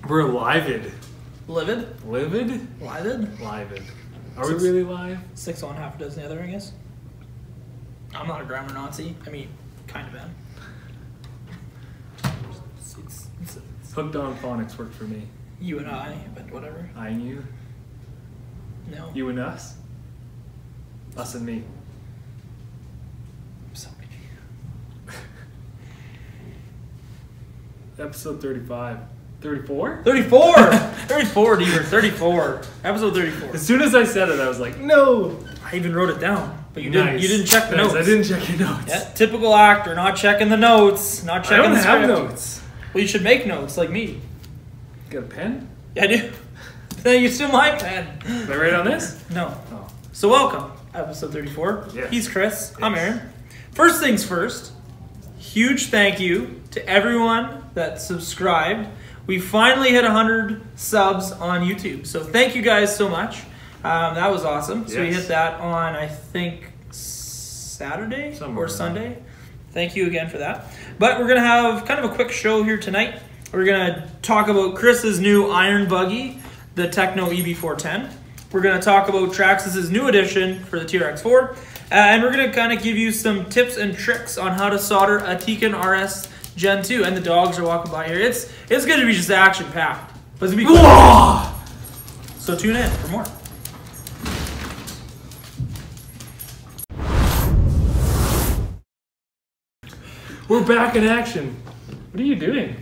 We're livid. Livid? Livid? Livid? Livid. Are we really live? 6 on, half a dozen the other, I guess. I'm not a grammar Nazi. I mean, kind of am. Hooked on phonics worked for me. You and I, but whatever. I and you? No. You and us? Us and me. Sorry. Episode 35. 34? 34! 34, Deaver. 34. Episode 34. As soon as I said it, I was like, no! I even wrote it down. But you Nice. didn't. You didn't check the Nice. notes. I didn't check your notes. Yeah, typical actor, not checking the notes, not I checking don't the have script. notes. Well, you should make notes like me. Got a pen? Yeah, I do. Then you steal my pen. Did I write on this? No. Oh. So welcome, episode 34. Yes. He's Chris. Yes. I'm Aaron. First things first, huge thank you to everyone that subscribed. We finally hit 100 subs on YouTube. So thank you guys so much. That was awesome. So we Yes. hit that on, I think, Saturday Somewhere or Sunday. Thank you again for that. But we're going to have kind of a quick show here tonight. We're going to talk about Chris's new iron buggy, the Tekno EB410. We're going to talk about Traxxas' new addition for the TRX4. And we're going to kind of give you some tips and tricks on how to solder a Tekin RS Gen2. And the dogs are walking by here. It's going to be just action-packed. But it's going to be cool. So tune in for more. We're back in action. What are you doing?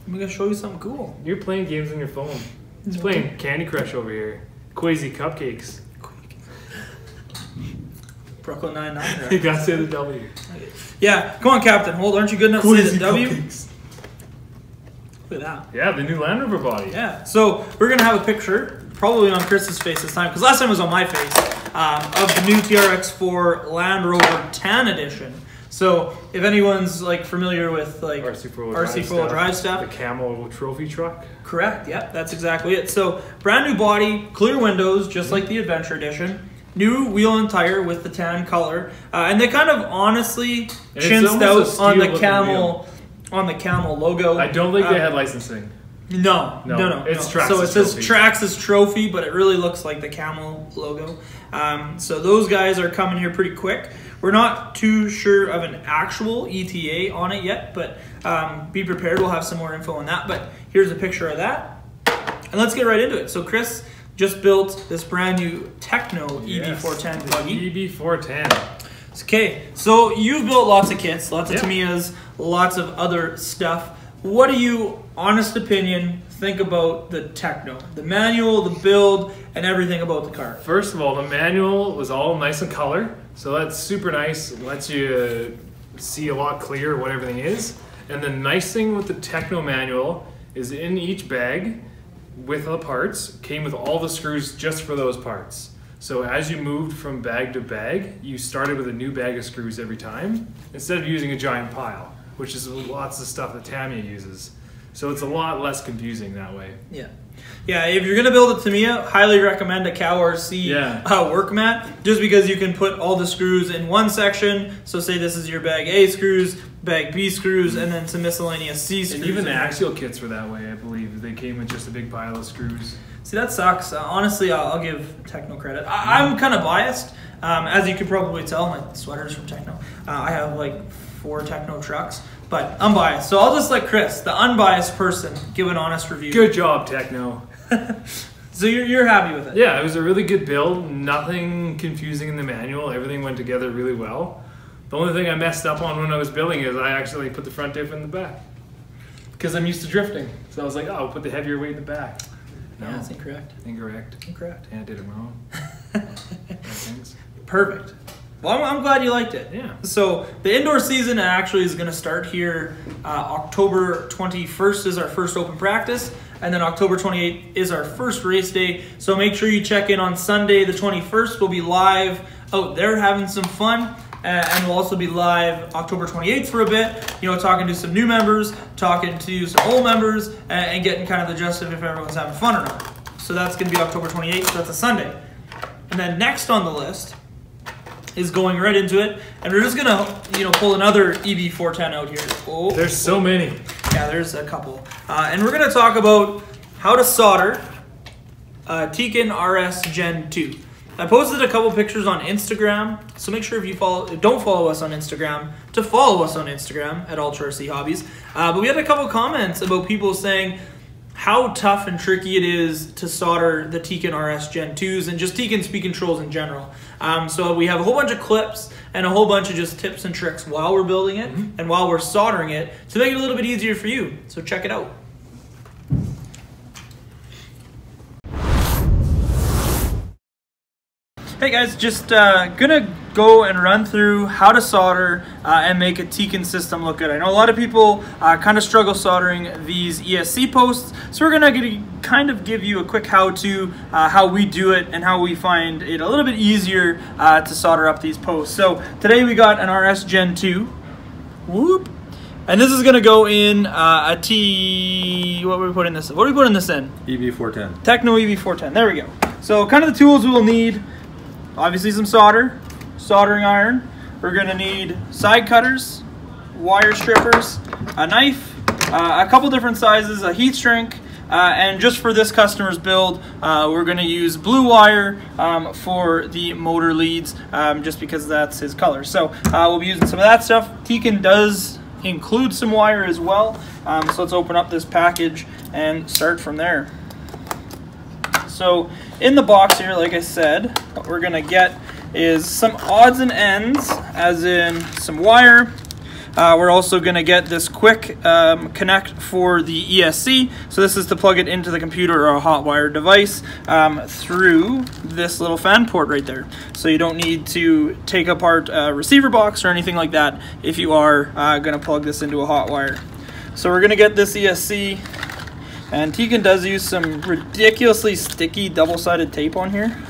I'm going to show you something cool. You're playing games on your phone. He's playing Candy Crush over here. Quasi Cupcakes. Brooklyn Nine-Nine. You gotta say the W. Yeah, come on, Captain. Hold, aren't you good enough to say Quasi the W? Cupcakes. Look at that. Yeah, the new Land Rover body. Yeah, so we're going to have a picture, probably on Chris's face this time, because last time it was on my face, of the new TRX4 Land Rover 10 edition. So if anyone's like familiar with like RC4 drive stuff, the Camel trophy truck. correct, yeah, that's exactly it. So brand new body, clear windows, just like the Adventure Edition. New wheel and tire with the tan color, and they kind of honestly chinsed out on the camel logo. I don't think they had licensing. No. It's Traxxas So it says trophy. Traxxas trophy, but it really looks like the camel logo. So those guys are coming here pretty quick. We're not too sure of an actual ETA on it yet, but be prepared. We'll have some more info on that. But here's a picture of that. And let's get right into it. So Chris just built this brand new Tekno EB410 buggy. EB410. Okay, so you've built lots of kits, lots of Yep. Tamiyas, lots of other stuff. What do you, honest opinion, think about the Tekno? The manual, the build, and everything about the car? First of all, the manual was all nice in color, so that's super nice. It lets you see a lot clearer what everything is. And the nice thing with the Tekno manual is in each bag with the parts came with all the screws just for those parts. So as you moved from bag to bag, you started with a new bag of screws every time instead of using a giant pile, which is lots of stuff that Tamiya uses. So it's a lot less confusing that way. Yeah. Yeah, if you're going to build a Tamiya, highly recommend a Cow RC work mat, just because you can put all the screws in one section. So say this is your bag A screws, bag B screws, and then some miscellaneous C screws. And even the axial kits were that way, I believe. They came with just a big pile of screws. See, that sucks. Honestly, I'll give Tekno credit. I'm kind of biased. As you can probably tell, my sweater's from Tekno. I have like 4 Tekno trucks, but I'm biased. So I'll just let Chris, the unbiased person, give an honest review. Good job, Tekno. So you're happy with it? Yeah, it was a really good build. Nothing confusing in the manual. Everything went together really well. The only thing I messed up on when I was building is I actually put the front diff in the back. Because I'm used to drifting. So I was like, oh, I'll put the heavier weight in the back. No, Yeah, that's incorrect. Incorrect. Incorrect. Yeah, I did it wrong. Perfect. Well, I'm glad you liked it. Yeah. So the indoor season actually is going to start here. October 21st is our first open practice, and then October 28th is our first race day. So make sure you check in on Sunday the 21st. We'll be live out there having some fun. And we'll also be live October 28th for a bit, you know, talking to some new members, talking to some old members, and getting kind of the gist of if everyone's having fun or not. So that's going to be October 28th, so that's a Sunday. And then next on the list is going right into it, and we're just going to, you know, pull another EB410 out here. Oh, There's so many. Yeah, there's a couple. And we're gonna talk about how to solder Tekin RS Gen2. I posted a couple pictures on Instagram, so make sure if you don't follow us on Instagram, to follow us on Instagram at UltraRC Hobbies. But we had a couple comments about people saying how tough and tricky it is to solder the Tekin RS Gen2s and just Tekin speed controls in general. So we have a whole bunch of clips and a whole bunch of just tips and tricks while we're building it and while we're soldering it to make it a little bit easier for you. So check it out. Hey guys, just gonna go and run through how to solder and make a Tekin system look good. I know a lot of people kind of struggle soldering these ESC posts, so we're gonna kind of give you a quick how-to, how we do it and how we find it a little bit easier to solder up these posts. So today we got an RS Gen 2, whoop, and this is gonna go in a what are we putting this in? What are we putting this in? EB410. Tekno EB410, there we go. So kind of the tools we will need: obviously some solder, soldering iron. We're gonna need side cutters, wire strippers, a knife, a couple different sizes, a heat shrink, and just for this customer's build, we're gonna use blue wire for the motor leads, just because that's his color. So we'll be using some of that stuff. Tekin does include some wire as well, so let's open up this package and start from there. So in the box here, like I said, what we're gonna get is some odds and ends, as in some wire. We're also gonna get this quick connect for the ESC. So this is to plug it into the computer or a hot wire device through this little fan port right there. So you don't need to take apart a receiver box or anything like that if you are gonna plug this into a hot wire. So we're gonna get this ESC. And Tekin does use some ridiculously sticky double-sided tape on here,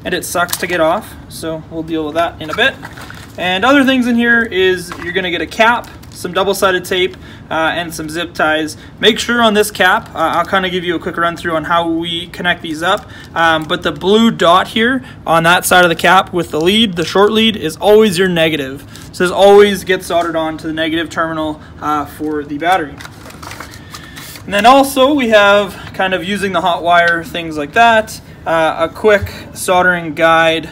and it sucks to get off, so we'll deal with that in a bit. And other things in here is you're gonna get a cap, some double-sided tape, and some zip ties. Make sure on this cap, I'll kind of give you a quick run through on how we connect these up, but the blue dot here on that side of the cap with the lead, the short lead, is always your negative. So this always gets soldered on to the negative terminal for the battery. And then also we have, kind of using the hot wire, things like that, a quick soldering guide,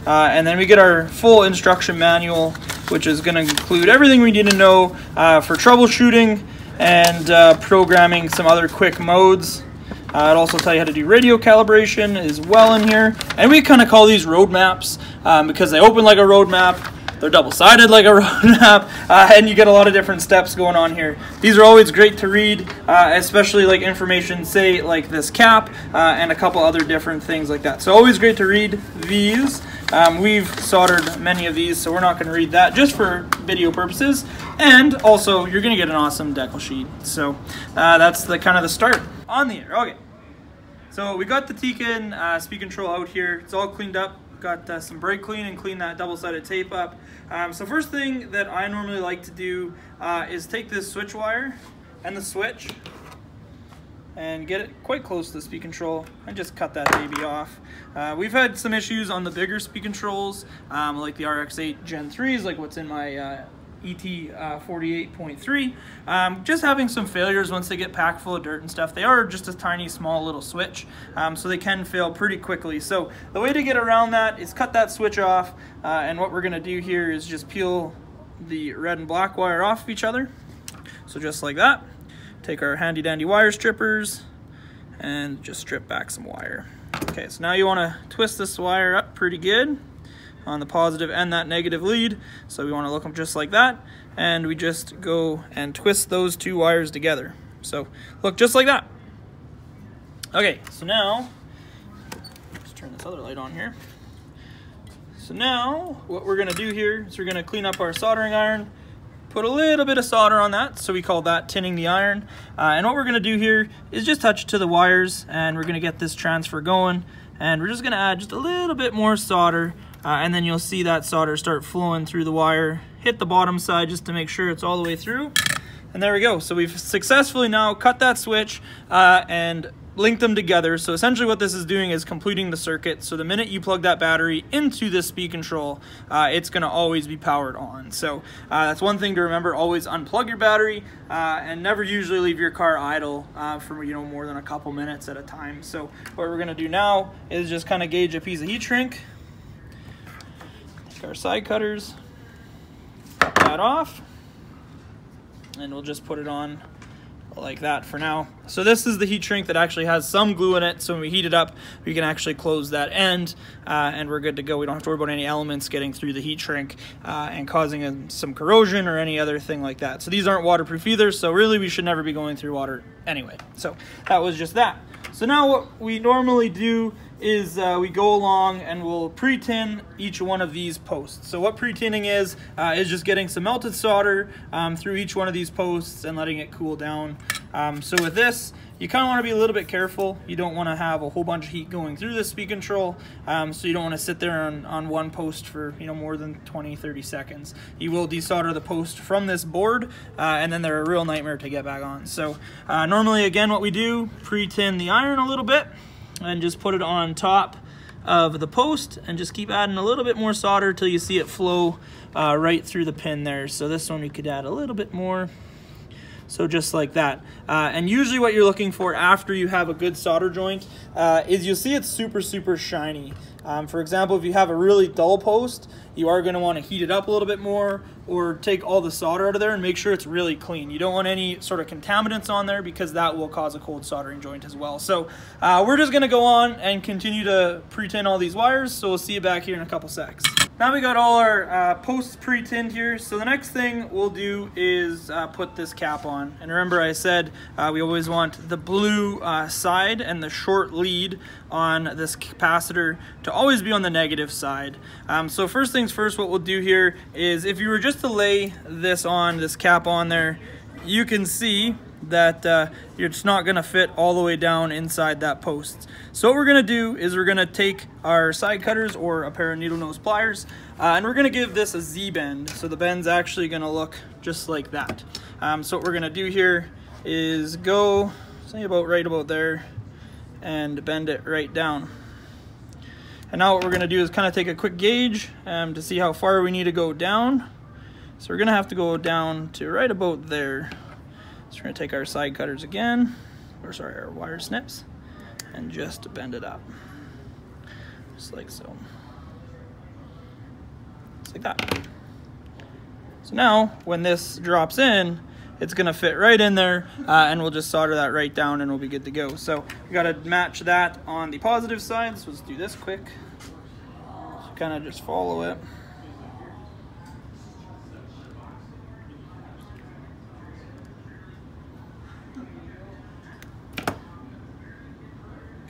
and then we get our full instruction manual, which is going to include everything we need to know for troubleshooting and programming some other quick modes. It'll also tell you how to do radio calibration as well in here. And we kind of call these roadmaps because they open like a roadmap. They're double-sided like a roadmap, and you get a lot of different steps going on here. These are always great to read, especially like information, say like this cap, and a couple other different things like that. So always great to read these. We've soldered many of these, so we're not going to read that just for video purposes. And also, you're going to get an awesome decal sheet. So that's the kind of the start on the air. Okay, so we got the Tekin speed control out here. It's all cleaned up. Got some brake clean and clean that double-sided tape up. So first thing that I normally like to do is take this switch wire and the switch and get it quite close to the speed control and just cut that baby off. We've had some issues on the bigger speed controls, like the RX8 Gen 3s, like what's in my ET48.3, just having some failures once they get packed full of dirt and stuff. They are just a tiny small little switch, so they can fail pretty quickly. So the way to get around that is cut that switch off, and what we're going to do here is just peel the red and black wire off of each other. So just like that, take our handy dandy wire strippers and just strip back some wire. Okay, so now you want to twist this wire up pretty good on the positive and that negative lead. So we want to look them just like that, and we just go and twist those two wires together. So look just like that. Okay, so now let's turn this other light on here. So now what we're going to do here is we're going to clean up our soldering iron, put a little bit of solder on that, so we call that tinning the iron. And what we're going to do here is just touch it to the wires, and we're going to get this transfer going, and we're just going to add just a little bit more solder. And then you'll see that solder start flowing through the wire, hit the bottom side just to make sure it's all the way through. And there we go. So we've successfully now cut that switch and link them together. So essentially what this is doing is completing the circuit. So the minute you plug that battery into this speed control, it's going to always be powered on. So that's one thing to remember. Always unplug your battery and never usually leave your car idle for more than a couple minutes at a time. So what we're going to do now is just kind of gauge a piece of heat shrink. Take our side cutters, cut that off, and we'll just put it on like that for now. So this is the heat shrink that actually has some glue in it, so when we heat it up we can actually close that end and we're good to go. We don't have to worry about any elements getting through the heat shrink and causing some corrosion or any other thing like that. So these aren't waterproof either, so really we should never be going through water anyway. So that was just that. So now what we normally do is we go along and we'll pre-tin each one of these posts. So what pre-tinning is just getting some melted solder through each one of these posts and letting it cool down. So with this, you kind of want to be a little bit careful. You don't want to have a whole bunch of heat going through the speed control, so you don't want to sit there on one post for more than 20-30 seconds. You will desolder the post from this board, and then they're a real nightmare to get back on. So normally, again, what we do, pre-tin the iron a little bit and just put it on top of the post and just keep adding a little bit more solder till you see it flow right through the pin there. So this one we could add a little bit more. So just like that. And usually what you're looking for after you have a good solder joint is you'll see it's super shiny. For example, if you have a really dull post, you are going to want to heat it up a little bit more or take all the solder out of there and make sure it's really clean. You don't want any sort of contaminants on there because that will cause a cold soldering joint as well. So we're just going to go on and continue to pre-tin all these wires. So we'll see you back here in a couple secs. Now we got all our posts pre-tinned here. So the next thing we'll do is put this cap on. And remember I said we always want the blue side and the short lead on this capacitor to always be on the negative side. So first things first, what we'll do here is if you were just to lay this cap on there, you can see that it's not going to fit all the way down inside that post. So what we're going to do is we're going to take our side cutters or a pair of needle nose pliers and we're going to give this a Z-bend. So the bend's actually going to look just like that. So what we're going to do here is go, say right about there, and bend it right down. And now what we're going to do is kind of take a quick gauge to see how far we need to go down. So we're going to have to go down to right about there. So we're going to take our side cutters again, our wire snips, and just bend it up. Just like so. Just like that. So now, when this drops in, it's going to fit right in there, and we'll just solder that right down and we'll be good to go. So we got to match that on the positive side, so let's do this quick. So kind of just follow it.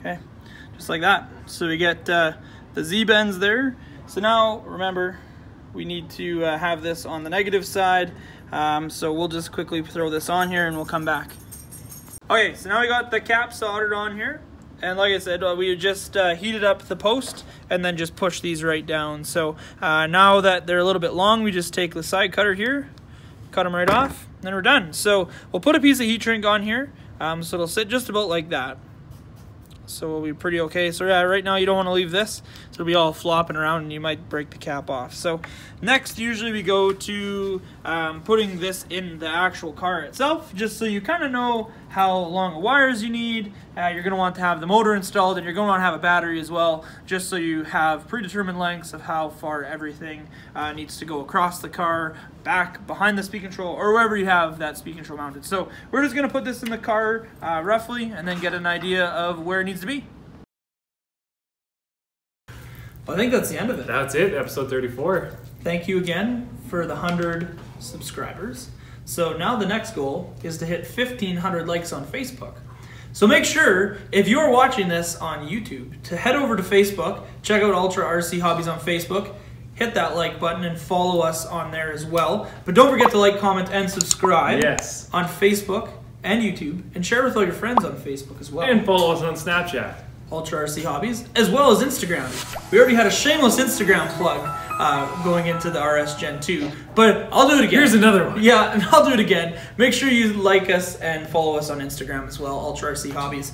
Okay, just like that. So we get the Z-bends there. So now, remember, we need to have this on the negative side. So we'll just quickly throw this on here and we'll come back. Okay, so now we got the cap soldered on here. And like I said, we just heated up the post and then just push these right down. So now that they're a little bit long, we just take the side cutter here, cut them right off, and then we're done. So we'll put a piece of heat shrink on here. So it'll sit just about like that. So we'll be pretty okay. So yeah, right now you don't want to leave this. So it'll be all flopping around and you might break the cap off. So next, usually we go to putting this in the actual car itself, just so you kind of know how long of wires you need. You're going to want to have the motor installed and you're going to want to have a battery as well, just so you have predetermined lengths of how far everything needs to go across the car, back, behind the speed control, or wherever you have that speed control mounted. So we're just going to put this in the car roughly and then get an idea of where it needs to be. Well, I think that's the end of it. That's it, episode 34. Thank you again for the 100 subscribers. So now the next goal is to hit 1,500 likes on Facebook. So make sure, if you're watching this on YouTube, to head over to Facebook, check out Ultra RC Hobbies on Facebook, hit that like button and follow us on there as well. But don't forget to like, comment, and subscribe on Facebook and YouTube, and share with all your friends on Facebook as well. And follow us on Snapchat. Ultra RC Hobbies, as well as Instagram. We already had a shameless Instagram plug going into the RS Gen 2, but I'll do it again. Here's another one. Yeah, and I'll do it again. Make sure you like us and follow us on Instagram as well, Ultra RC Hobbies.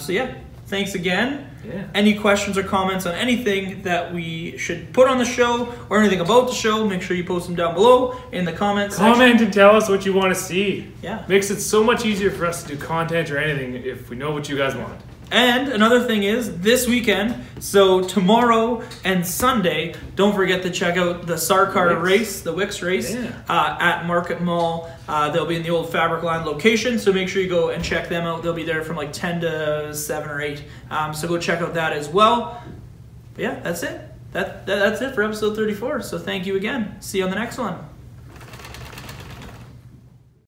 So yeah, thanks again. Yeah. Any questions or comments on anything that we should put on the show or anything about the show, make sure you post them down below in the comments section. Comment and tell us what you want to see. Yeah. Makes it so much easier for us to do content or anything if we know what you guys want. And another thing is, this weekend, so tomorrow and Sunday, don't forget to check out the Sarkar race, the Wix race, at Market Mall. They'll be in the old Fabric Line location, so make sure you go and check them out. They'll be there from like 10 to 7 or 8. So go check out that as well. But yeah, that's it. That's it for episode 34. So thank you again. See you on the next one.